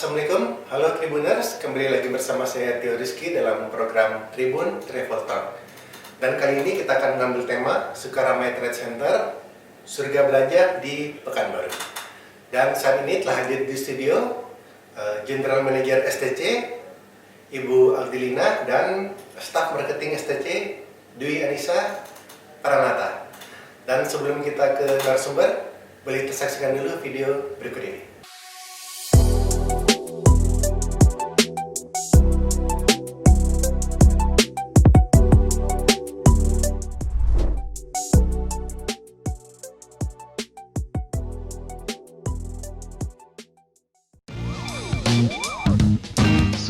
Assalamualaikum, halo Tribuners, kembali lagi bersama saya Tio Rizky dalam program Tribun Travel Talk. Dan kali ini kita akan mengambil tema Sukaramai Trade Center, surga belanja di Pekanbaru. Dan saat ini telah hadir di studio General Manager STC, Ibu Agdelina, dan Staf Marketing STC, Dwi Anissa Paranata. Dan sebelum kita ke narasumber, boleh kita saksikan dulu video berikut ini.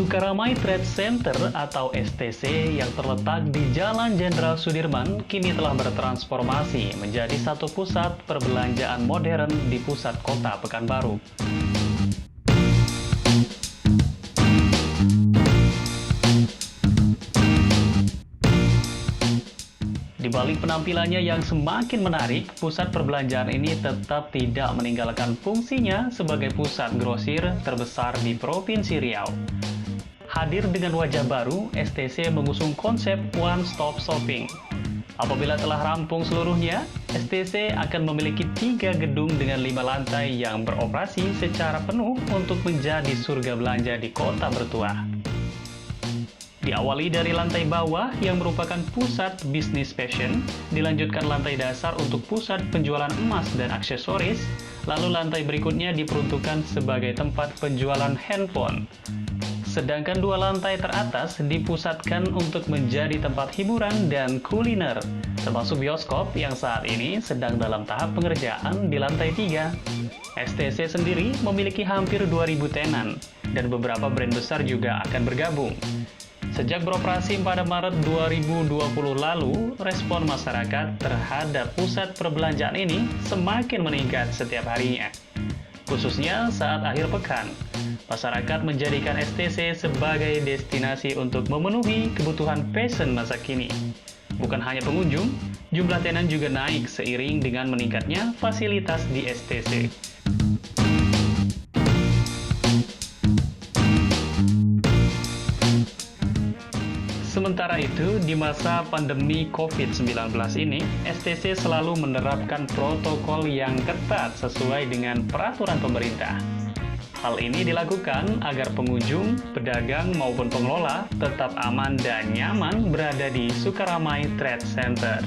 Sukaramai Trade Center atau STC yang terletak di Jalan Jenderal Sudirman kini telah bertransformasi menjadi satu pusat perbelanjaan modern di pusat kota Pekanbaru. Di balik penampilannya yang semakin menarik, pusat perbelanjaan ini tetap tidak meninggalkan fungsinya sebagai pusat grosir terbesar di Provinsi Riau. Hadir dengan wajah baru, STC mengusung konsep One Stop Shopping. Apabila telah rampung seluruhnya, STC akan memiliki 3 gedung dengan 5 lantai yang beroperasi secara penuh untuk menjadi surga belanja di kota bertuah. Diawali dari lantai bawah yang merupakan pusat bisnis fashion, dilanjutkan lantai dasar untuk pusat penjualan emas dan aksesoris, lalu lantai berikutnya diperuntukkan sebagai tempat penjualan handphone. Sedangkan 2 lantai teratas dipusatkan untuk menjadi tempat hiburan dan kuliner, termasuk bioskop yang saat ini sedang dalam tahap pengerjaan di lantai 3. STC sendiri memiliki hampir 2.000 tenan, dan beberapa brand besar juga akan bergabung. Sejak beroperasi pada Maret 2020 lalu, respon masyarakat terhadap pusat perbelanjaan ini semakin meningkat setiap harinya. Khususnya saat akhir pekan, masyarakat menjadikan STC sebagai destinasi untuk memenuhi kebutuhan fashion masa kini. Bukan hanya pengunjung, jumlah tenan juga naik seiring dengan meningkatnya fasilitas di STC. Sementara itu, di masa pandemi COVID-19 ini, STC selalu menerapkan protokol yang ketat sesuai dengan peraturan pemerintah. Hal ini dilakukan agar pengunjung, pedagang maupun pengelola tetap aman dan nyaman berada di Sukaramai Trade Center.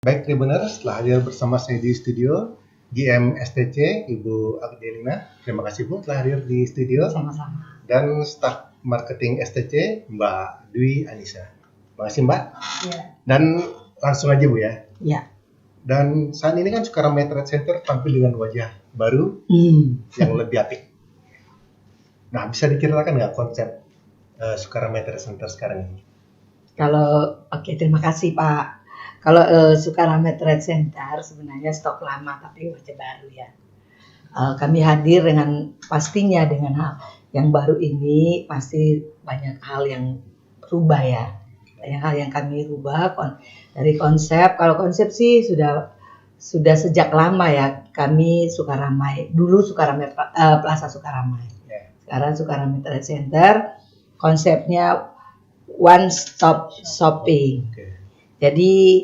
Baik Tribuners, setelah hadir bersama saya di studio, GM STC, Ibu Agdelina. Terima kasih Bu telah hadir di studio. Sama-sama. Dan staf marketing STC, Mbak Dwi Anissa. Terima kasih Mbak. Iya. Dan langsung aja Bu ya. Iya. Dan saat ini kan Sukaramai Trade Center tampil dengan wajah baru yang lebih apik. Nah, bisa diceritakan nggak konsep Sukaramai Trade Center sekarang ini? Terima kasih Pak. Kalau Sukaramai Trade Center sebenarnya stok lama tapi wajah baru ya. Kami hadir pastinya dengan hal yang baru ini, pasti banyak hal yang berubah ya. Banyak hal yang kami rubah dari konsep. Kalau konsep sih sudah sejak lama ya. Kami Sukaramai, dulu Sukaramai Plaza Sukaramai. Sekarang Sukaramai Trade Center, konsepnya One Stop Shopping. Jadi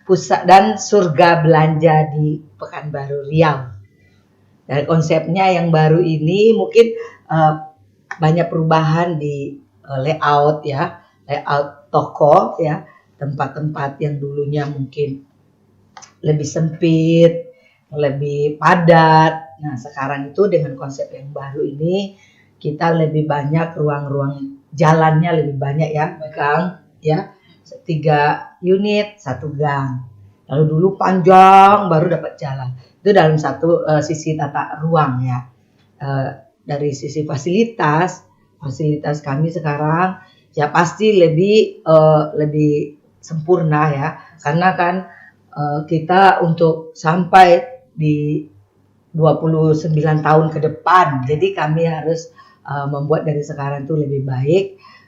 pusat dan surga belanja di Pekanbaru Riau. Dan konsepnya yang baru ini mungkin banyak perubahan di layout ya, layout toko ya, tempat-tempat yang dulunya mungkin lebih sempit, lebih padat. Nah, sekarang itu dengan konsep yang baru ini kita lebih banyak ruang-ruang jalannya lebih banyak ya, gang ya. 3 unit, 1 gang. Lalu dulu panjang baru dapat jalan. Itu dalam satu sisi tata ruang ya. Dari sisi fasilitas kami sekarang ya pasti lebih sempurna ya. Karena kan kita untuk sampai di 29 tahun ke depan. Jadi kami harus membuat dari sekarang itu lebih baik.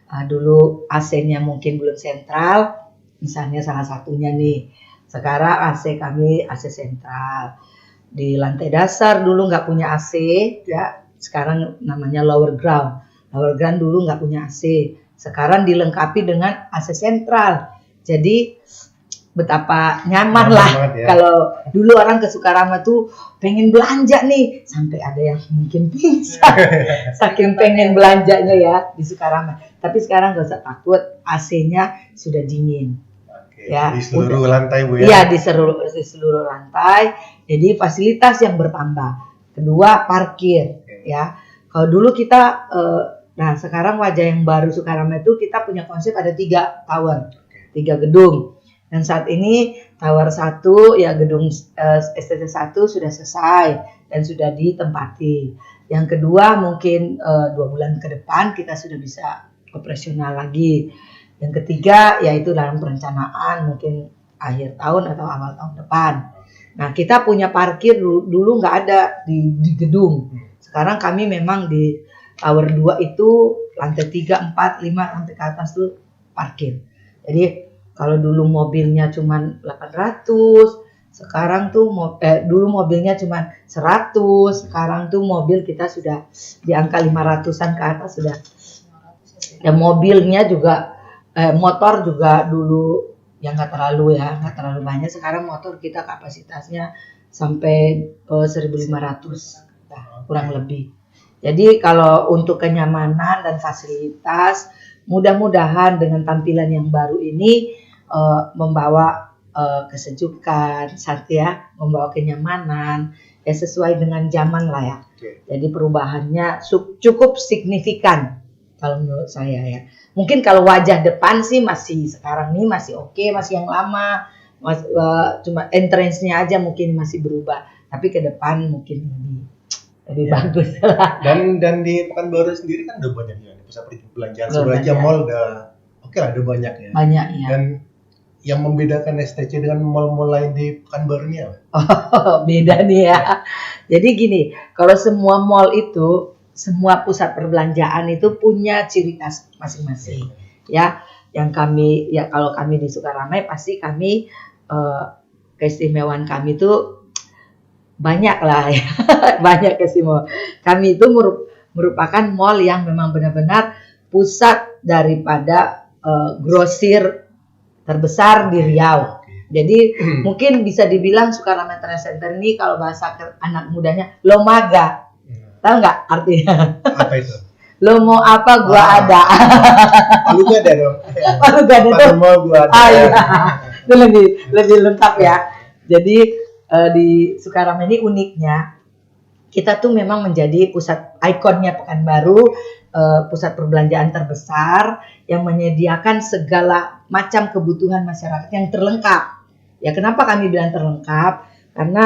Dulu AC-nya mungkin belum sentral, misalnya salah satunya nih. Sekarang AC kami AC sentral. Di lantai dasar dulu nggak punya AC, ya. Sekarang namanya lower ground. Lower ground dulu nggak punya AC. Sekarang dilengkapi dengan AC sentral. Jadi betapa nyaman lah banget, ya. Kalau dulu orang ke Sukarama tuh pengen belanja nih, sampai ada yang mungkin pingsan saking pengen belanjanya ya di Sukarama. Tapi sekarang gak usah takut, AC-nya sudah dingin. Oke. Ya, Di seluruh lantai Bu ya? Iya, di seluruh lantai. Jadi fasilitas yang bertambah. Kedua, parkir. Ya, kalau dulu kita nah sekarang wajah yang baru Sukarama itu kita punya konsep ada 3 tower, 3 gedung. Dan saat ini tower 1 ya gedung STT 1 sudah selesai dan sudah ditempati. Yang kedua mungkin 2 bulan ke depan kita sudah bisa operasional lagi. Yang ketiga yaitu dalam perencanaan mungkin akhir tahun atau awal tahun depan. Nah kita punya parkir dulu nggak ada di gedung. Sekarang kami memang di tower 2 itu lantai 3, 4, 5 sampai ke atas tuh parkir. Jadi kalau dulu mobilnya cuma 800, sekarang tuh dulu mobilnya cuma 100, sekarang tuh mobil kita sudah di angka 500-an ke atas sudah. Dan mobilnya juga motor juga dulu yang nggak terlalu banyak. Sekarang motor kita kapasitasnya sampai 1.500, kurang lebih. Jadi kalau untuk kenyamanan dan fasilitas, mudah-mudahan dengan tampilan yang baru ini membawa kesejukan, membawa kenyamanan, ya sesuai dengan zaman lah ya. Jadi perubahannya cukup signifikan kalau menurut saya ya. Mungkin kalau wajah depan sih masih sekarang nih masih oke, masih yang lama, cuma entrance-nya aja mungkin masih berubah, tapi ke depan mungkin lebih bagus lah. Dan di Pekanbaru sendiri kan udah banyak ya pusat perbelanjaan. Sebenarnya mall udah oke lah, udah banyak ya. Banyak ya. Dan yang membedakan STC dengan mall-mall lain di Pekanbaru ini apa? Oh, beda nih ya. Jadi gini, kalau semua mall itu, semua pusat perbelanjaan itu punya ciri khas masing-masing. Ya, yang kami ya kalau kami di Sukaramai pasti kami keistimewaan kami itu banyak lah ya. Banyak keistimewaan. Kami itu merupakan mall yang memang benar-benar pusat daripada grosir terbesar di Riau. Jadi mungkin bisa dibilang Sukarama Trade Center ini kalau bahasa anak mudanya Lomaga. Tahu nggak artinya? Apa itu? Lo mau apa gua ada. Lu gak ada dong? Lu gak ada tuh. Mau gua ada. Iya. Itu lebih lengkap ya. Jadi di Sukarama ini uniknya kita tuh memang menjadi pusat ikonnya Pekanbaru, pusat perbelanjaan terbesar yang menyediakan segala macam kebutuhan masyarakat yang terlengkap. Ya kenapa kami bilang terlengkap? Karena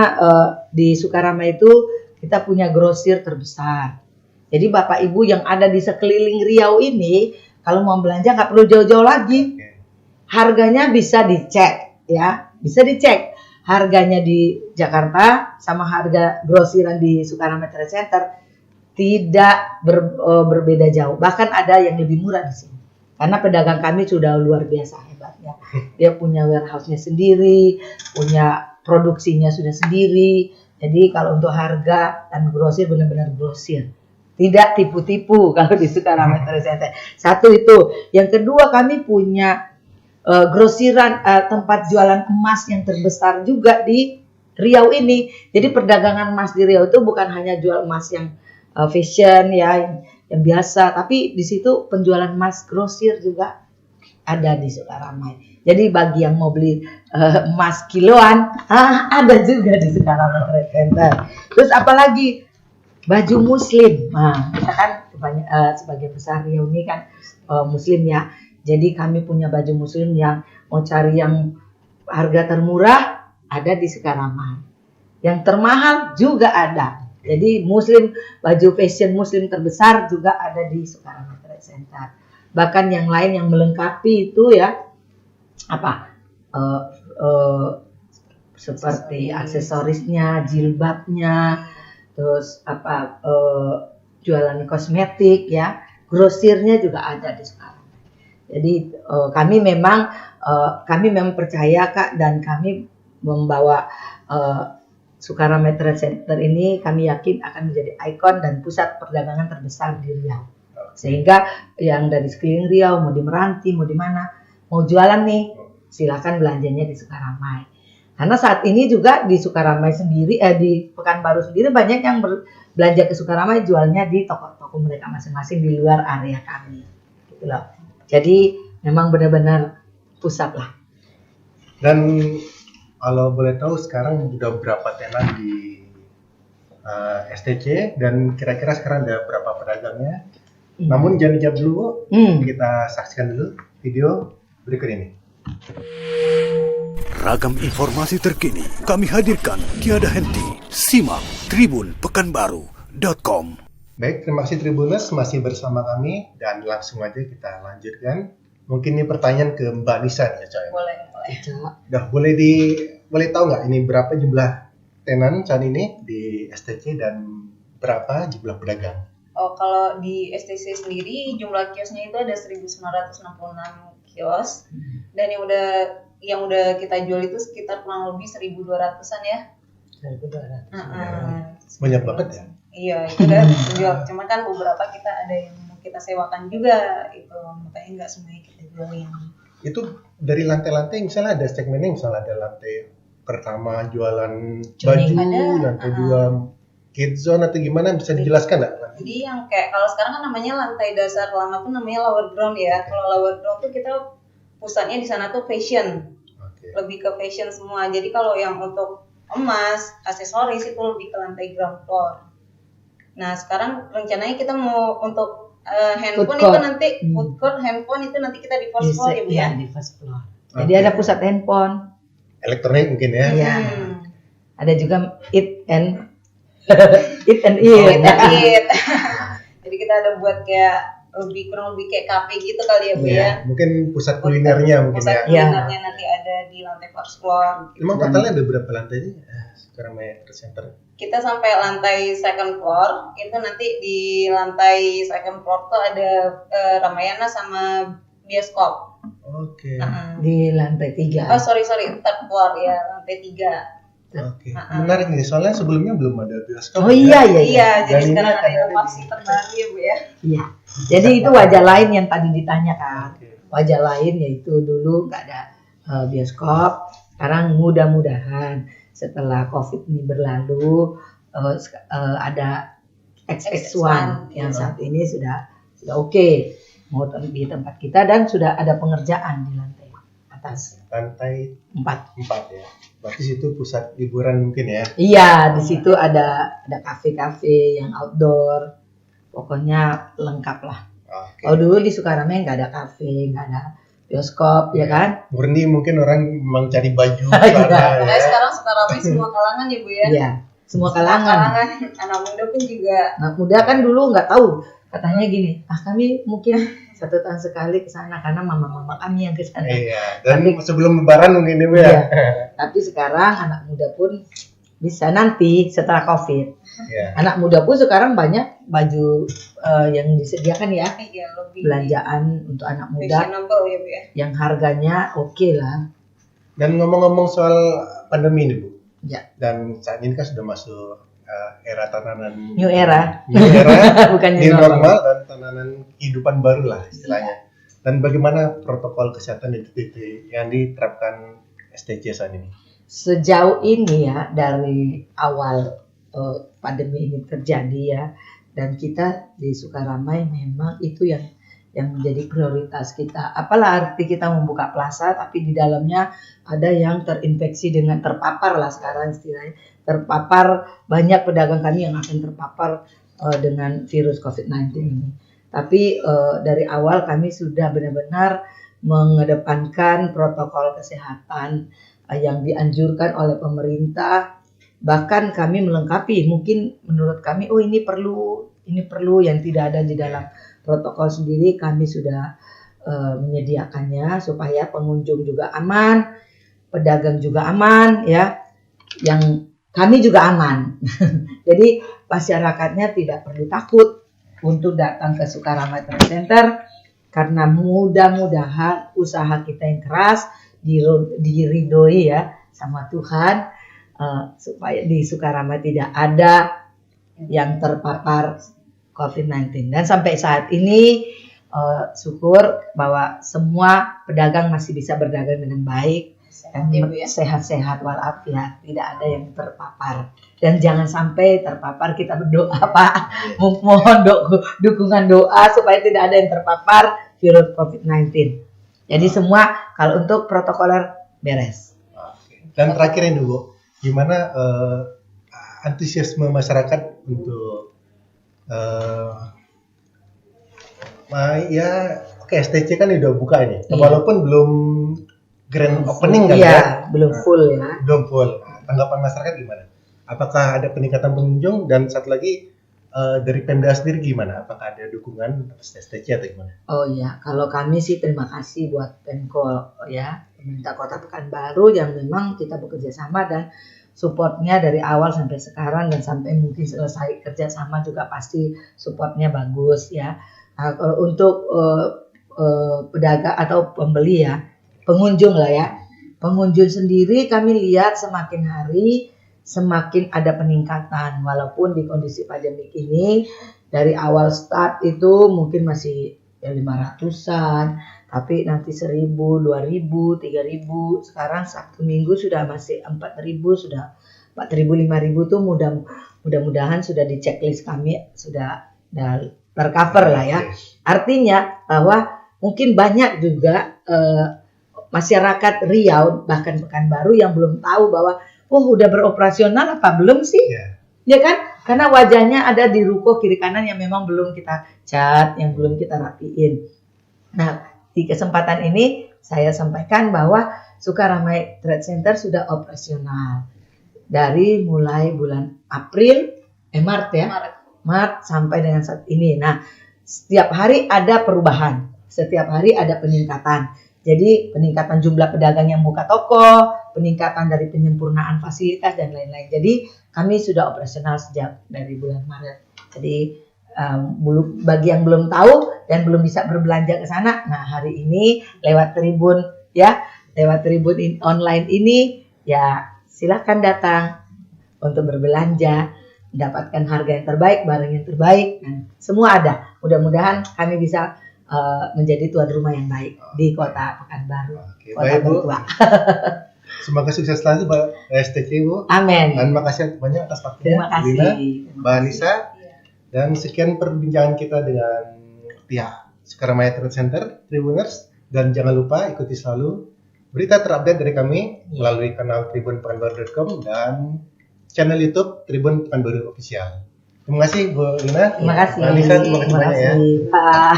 di Sukarama itu kita punya grosir terbesar. Jadi Bapak Ibu yang ada di sekeliling Riau ini, kalau mau belanja nggak perlu jauh-jauh lagi. Harganya bisa dicek, ya, bisa dicek. Harganya di Jakarta sama harga grosiran di Sukarama Trade Center tidak berbeda jauh. Bahkan ada yang lebih murah di sini. Karena pedagang kami sudah luar biasa hebatnya. Dia punya warehouse-nya sendiri, punya produksinya sudah sendiri. Jadi kalau untuk harga dan grosir benar-benar grosir. Tidak tipu-tipu kalau di Sukarama Trade Center. Satu itu. Yang kedua kami punya grosiran tempat jualan emas yang terbesar juga di Riau ini. Jadi perdagangan emas di Riau itu bukan hanya jual emas yang fashion ya yang biasa, tapi di situ penjualan emas grosir juga ada di Sukarama. Jadi bagi yang mau beli emas kiloan ada juga di Sukarama Trade Center. Terus apalagi baju muslim. Nah, kita kan sebagian besar Riau ini kan muslim ya. Jadi kami punya baju muslim yang mau cari yang harga termurah ada di Sukarama. Yang termahal juga ada. Jadi muslim, baju fashion muslim terbesar juga ada di Sukarama Trade Center. Bahkan yang lain yang melengkapi itu ya seperti aksesorisnya, jilbabnya, terus jualan kosmetik ya, grosirnya juga ada di Sukaramai. Jadi kami memang percaya Kak, dan kami membawa Sukaramai Trade Center ini kami yakin akan menjadi ikon dan pusat perdagangan terbesar di Riau. Sehingga yang dari sekeliling Riau, mau di Meranti, mau di mana, mau jualan nih, silakan belanjanya di Sukaramai. Karena saat ini juga di Sukaramai sendiri, di Pekanbaru sendiri banyak yang belanja ke Sukaramai, jualnya di toko-toko mereka masing-masing di luar area kami. Gitu loh. Jadi memang benar-benar pusat lah. Dan kalau boleh tahu sekarang udah berapa tenan di STC dan kira-kira sekarang ada berapa pedagangnya? Namun jangan dijawab dulu, kita saksikan dulu video berikut ini. Ragam informasi terkini kami hadirkan tiada henti. Simak tribunpekanbaru.com. Baik, terima kasih Tribuners masih bersama kami dan langsung aja kita lanjutkan. Mungkin ini pertanyaan ke Mbak Nisa nih ya, Coy. Boleh. Udah boleh tahu nggak ini berapa jumlah tenan saat ini di STC dan berapa jumlah pedagang? Oh, kalau di STC sendiri jumlah kiosnya itu ada 1966 kios dan yang udah kita jual itu sekitar kurang lebih 1.200-an ya. 1.200. Banyak banget ya? Iya, itu udah jual. Cuma kan beberapa kita ada yang kita sewakan juga, itu makanya nggak semuanya kita jualin. Itu dari lantai-lantai misalnya ada segmennya, misalnya ada lantai pertama jualan Jogging baju, lantai dua kids zone atau gimana, bisa dijelaskan nggak? Jadi yang kayak kalau sekarang kan namanya lantai dasar lama tuh namanya lower ground ya. Kalau lower ground tuh kita pusatnya di sana tuh fashion. Lebih ke fashion semua. Jadi kalau yang untuk emas, aksesoris itu lebih ke lantai ground floor. Nah sekarang rencananya kita mau untuk handphone itu nanti food court, handphone itu nanti kita di first floor ya Bu ya. Di first floor. Jadi ada pusat handphone. Elektronik mungkin ya? Iya. Ada juga eat and eat. Jadi kita ada buat kayak kurang lebih kayak kafe gitu kali ya Bu ya. Mungkin pusat kulinernya mungkin pusat ya. kulinernya nanti ada di lantai first floor. Emang totalnya ada berapa lantai sih? Sukaramai Trade Center. Kita sampai lantai second floor, itu nanti di lantai second floor tuh ada Ramayana sama bioskop. Oke. Di lantai 3. Oh sorry, third floor ya, lantai 3. Oke. Menarik nih, soalnya sebelumnya belum ada bioskop. Oh iya. Iya, jadi Dan sekarang ini ada inovasi terbaru ya Bu ya. Iya. Jadi itu wajah lain yang tadi ditanyakan. Wajah lain yaitu dulu nggak ada bioskop. Sekarang mudah-mudahan setelah COVID ini berlalu ada XX1 yang saat ini sudah oke mau di tempat kita dan sudah ada pengerjaan di lantai atas. Lantai 4 ya. Berarti situ pusat hiburan mungkin ya? Iya, di situ ada kafe-kafe yang outdoor. Pokoknya lengkap lah. Kalau dulu di Sukaramai nggak ada kafe, nggak ada bioskop, ya kan? Murni mungkin orang memang cari baju. Makanya sekarang Sukaramai semua kalangan ya Bu ya. Iya, semua kalangan. Anak muda pun juga. Anak muda kan dulu nggak tahu. Katanya gini, kami mungkin 1 tahun sekali ke sana karena mama-mama kami yang ke sana. Iya, dan sebelum lebaran mungkin ya. Iya. Tapi sekarang anak muda pun bisa nanti setelah COVID. Iya. Anak muda pun sekarang banyak baju yang disediakan ya. Iya, lebih Belanjaan untuk anak muda fashionable ya Bu ya. yang harganya oke lah. Dan ngomong-ngomong soal pandemi ini Bu. Ya. Dan saat ini kan sudah masuk era tatanan New era. Bukan new normal dan tatanan kehidupan baru lah istilahnya. Dan bagaimana protokol kesehatan yang diterapkan STC saat ini? Sejauh ini ya dari awal pandemi ini terjadi ya, dan kita di Sukaramai memang itu yang menjadi prioritas kita. Apalah arti kita membuka plaza tapi di dalamnya ada yang terinfeksi dengan terpapar lah sekarang istilahnya. Terpapar, banyak pedagang kami yang akan terpapar dengan virus COVID-19 ini. Tapi dari awal kami sudah benar-benar mengedepankan protokol kesehatan yang dianjurkan oleh pemerintah. Bahkan kami melengkapi, mungkin menurut kami ini perlu yang tidak ada di dalam protokol sendiri, kami sudah menyediakannya supaya pengunjung juga aman, pedagang juga aman ya. Yang kami juga aman. Jadi masyarakatnya tidak perlu takut untuk datang ke Sukaramai Trade Center karena mudah-mudahan usaha kita yang keras diridhoi ya sama Tuhan supaya di Sukaramai tidak ada yang terpapar COVID-19. Dan sampai saat ini syukur bahwa semua pedagang masih bisa berdagang dengan baik dan sehat-sehat walafiat, tidak ada yang terpapar. Dan jangan sampai terpapar, kita berdoa Pak, mohon dukungan doa supaya tidak ada yang terpapar virus COVID-19. Jadi semua kalau untuk protokoler beres. Dan terakhir ini Bu, gimana antusiasme masyarakat untuk STC kan udah buka ini, walaupun belum grand opening kan ya? Belum full ya. Belum full. Tanggapan masyarakat gimana? Apakah ada peningkatan pengunjung? Dan satu lagi dari Pemda sendiri gimana? Apakah ada dukungan atas STC atau gimana? Oh iya, kalau kami sih terima kasih buat Pemkol ya, pemerintah Kota Pekanbaru yang memang kita bekerja sama dan supportnya dari awal sampai sekarang dan sampai mungkin selesai kerjasama juga pasti supportnya bagus ya. Untuk pedagang atau pembeli ya, pengunjung lah ya. Pengunjung sendiri kami lihat semakin hari semakin ada peningkatan walaupun di kondisi pandemik ini dari awal start itu mungkin masih ya 500-an, tapi nanti 1.000, 2.000, 3.000, sekarang Sabtu Minggu sudah masih 4.000, sudah 4.000, 5.000 tuh mudah-mudahan sudah di checklist kami sudah tercover lah ya. Artinya bahwa mungkin banyak juga masyarakat Riau bahkan Pekanbaru yang belum tahu bahwa udah beroperasional apa belum sih? Ya kan? Karena wajahnya ada di ruko kiri kanan yang memang belum kita cat, yang belum kita rapiin. Nah, di kesempatan ini saya sampaikan bahwa Sukaramai Trade Center sudah operasional dari mulai bulan Maret sampai dengan saat ini. Nah, setiap hari ada perubahan, setiap hari ada peningkatan. Jadi peningkatan jumlah pedagang yang buka toko, peningkatan dari penyempurnaan fasilitas dan lain-lain. Jadi kami sudah operasional sejak dari bulan Maret. Jadi bagi yang belum tahu dan belum bisa berbelanja ke sana, nah hari ini lewat Tribun online ini ya silakan datang untuk berbelanja, mendapatkan harga yang terbaik, barang yang terbaik, dan semua ada. Mudah-mudahan kami bisa menjadi tuan rumah yang baik di Kota Pekanbaru. Kota Bertua. Semoga sukses selalu Mbak STC Bu. Amin. Dan makasih banyak atas waktunya. Terima kasih. Lina, Mbak Anissa. Dan sekian perbincangan kita dengan pihak Sukaramai Trade Center, Tribuners. Dan jangan lupa ikuti selalu berita terupdate dari kami melalui kanal tribunpekanbaru.com dan channel YouTube Tribun Pekanbaru Official. Terima kasih Bu Lina. Terima kasih. Mbak Anissa, terima kasih banyak ya. Pak.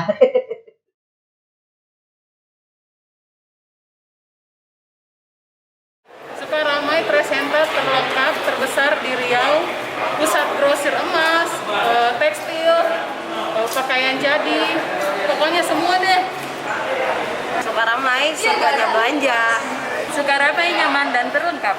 Sukaramai Trade Center terlengkap, terbesar di Riau, pusat grosir emas, tekstil, pakaian jadi, pokoknya semua deh. Sukaramai surganya belanja. Sukaramai nyaman dan terlengkap.